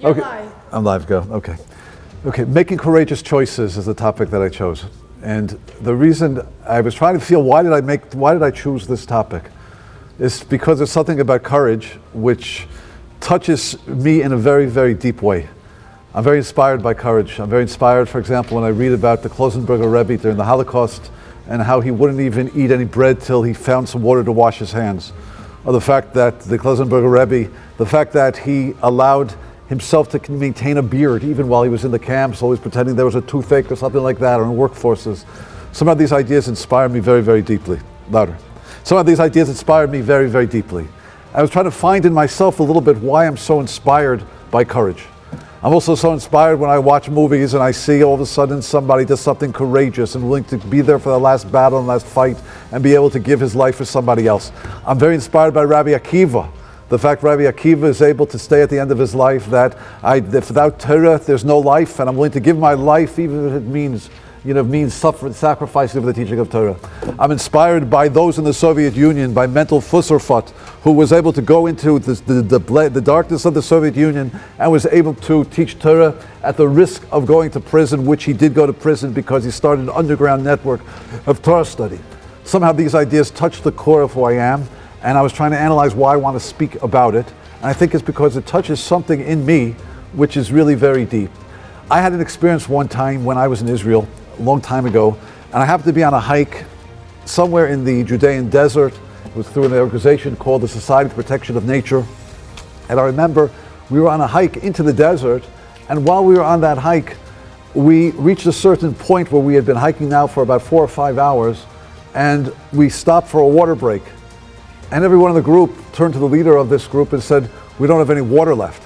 You're okay. live. I'm live, go. Okay, making courageous choices is the topic that I chose. And the reason I was trying to feel why did I choose this topic is because there's something about courage which touches me in a very, very deep way. I'm very inspired by courage. I'm very inspired, for example, when I read about the Klausenberger Rabbi during the Holocaust and how he wouldn't even eat any bread till he found some water to wash his hands. Or the fact that the Klausenberger Rabbi, the fact that he allowed himself to maintain a beard even while he was in the camps, always pretending there was a toothache or something like that, or in workforces. Some of these ideas inspired me very, very deeply. Louder. Some of these ideas inspired me very, very deeply. I was trying to find in myself a little bit why I'm so inspired by courage. I'm also so inspired when I watch movies and I see all of a sudden somebody does something courageous and willing to be there for the last battle and last fight and be able to give his life for somebody else. I'm very inspired by Rabbi Akiva. The fact Rabbi Akiva is able to stay at the end of his life that if without Torah there's no life, and I'm willing to give my life even if it means sacrificing for the teaching of Torah. I'm inspired by those in the Soviet Union, by Mental Fusserfut, who was able to go into the darkness of the Soviet Union and was able to teach Torah at the risk of going to prison, which he did go to prison because he started an underground network of Torah study. Somehow these ideas touch the core of who I am, and I was trying to analyze why I want to speak about it. And I think it's because it touches something in me which is really very deep. I had an experience one time when I was in Israel, a long time ago, and I happened to be on a hike somewhere in the Judean desert. It was through an organization called the Society for Protection of Nature. And I remember we were on a hike into the desert, and while we were on that hike, we reached a certain point where we had been hiking now for about 4 or 5 hours, and we stopped for a water break. And everyone in the group turned to the leader of this group and said, "We don't have any water left."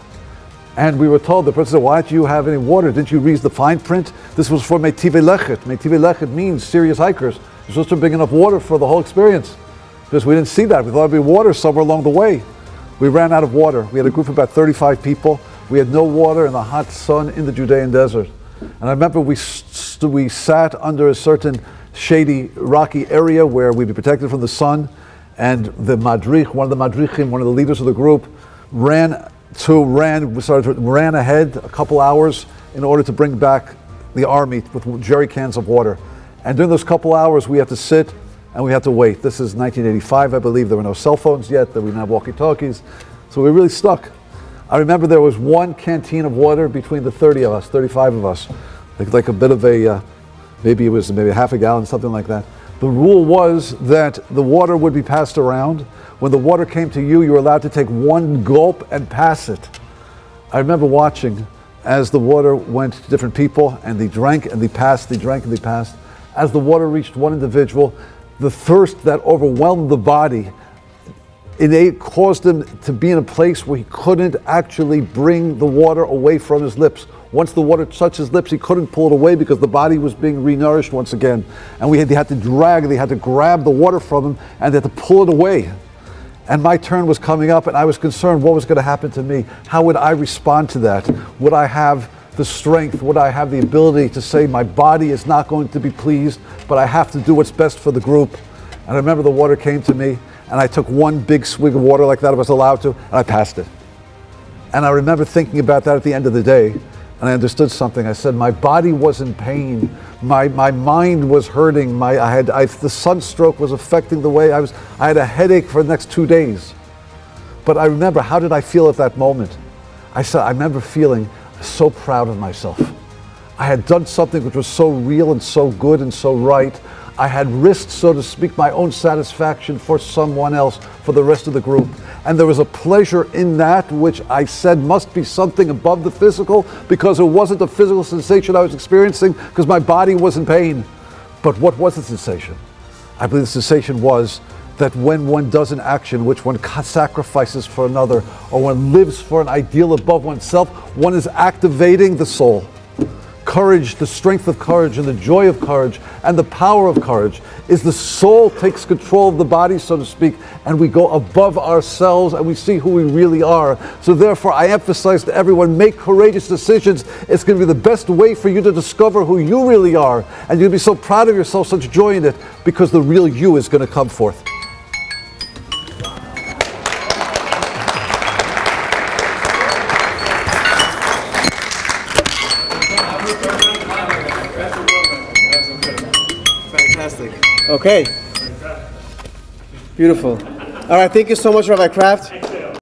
And we were told, the person said, "Why don't you have any water? Didn't you read the fine print? This was for Metivei Lechet. Metivei Lechet means serious hikers. You're supposed to bring enough water for the whole experience." Because we didn't see that. We thought there'd be water somewhere along the way. We ran out of water. We had a group of about 35 people. We had no water in the hot sun in the Judean desert. And I remember we sat under a certain shady, rocky area where we'd be protected from the sun. And the madrich, one of the madrichim, one of the leaders of the group, ran ahead a couple hours in order to bring back the army with jerry cans of water. And during those couple hours, we had to sit and we had to wait. This is 1985, I believe. There were no cell phones yet. We didn't have walkie-talkies. So we were really stuck. I remember there was one canteen of water between the 30 of us, 35 of us. Like a bit of maybe a half a gallon, something like that. The rule was that the water would be passed around. When the water came to you, you were allowed to take one gulp and pass it. I remember watching as the water went to different people, and they drank and they passed, they drank and they passed. As the water reached one individual, the thirst that overwhelmed the body, it caused him to be in a place where he couldn't actually bring the water away from his lips. Once the water touched his lips, he couldn't pull it away because the body was being renourished once again. And they had to grab the water from him, and they had to pull it away. And my turn was coming up, and I was concerned what was going to happen to me. How would I respond to that? Would I have the strength? Would I have the ability to say my body is not going to be pleased, but I have to do what's best for the group? And I remember the water came to me, and I took one big swig of water like that I was allowed to, and I passed it. And I remember thinking about that at the end of the day, and I understood something. I said my body was in pain, my mind was hurting, the sunstroke was affecting the way I had a headache for the next 2 days. But I remember, how did I feel at that moment? I remember feeling so proud of myself. I had done something which was so real and so good and so right. I had risked, so to speak, my own satisfaction for someone else, for the rest of the group. And there was a pleasure in that which I said must be something above the physical, because it wasn't a physical sensation I was experiencing, because my body was in pain. But what was the sensation? I believe the sensation was that when one does an action which one sacrifices for another, or one lives for an ideal above oneself, one is activating the soul. Courage, the strength of courage and the joy of courage and the power of courage is the soul takes control of the body, so to speak, and we go above ourselves and we see who we really are. So therefore I emphasize to everyone, make courageous decisions. It's going to be the best way for you to discover who you really are, and you'll be so proud of yourself, such joy in it, because the real you is going to come forth. Fantastic. Okay. Beautiful. All right, thank you so much, Rabbi Kraft.